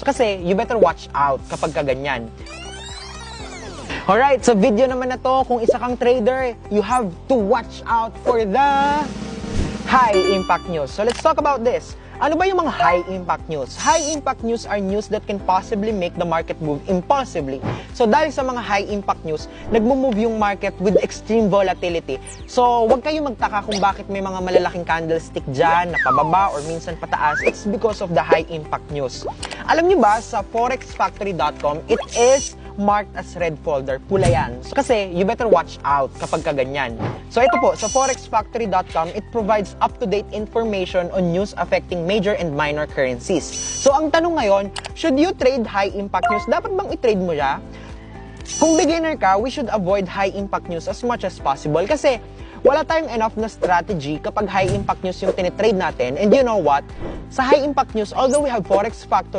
Kasi you better watch out kapag kaganyan. Alright, sa video naman na to, kung isa kang trader, you have to watch out for the high impact news. So let's talk about this. Ano ba yung mga high impact news? High impact news are news that can possibly make the market move impulsively. So dahil sa mga high impact news, nagmo-move yung market with extreme volatility. So wag kayong magtaka kung bakit may mga malalaking candlestick dyan na pababa or minsan pataas. It's because of the high impact news. Alam niyo ba, sa forexfactory.com, it is marked as red folder. Pula yan. So, kasi you better watch out kapag kaganyan. So ito po, sa forexfactory.com, it provides up-to-date information on news affecting major and minor currencies. So ang tanong ngayon, should you trade high impact news? Dapat bang i-trade mo siya? Kung beginner ka, we should avoid high impact news as much as possible kasi wala tayong enough na strategy kapag high impact news yung tinitrade natin. And you know what? Sa high impact news, although we have Forex Factory,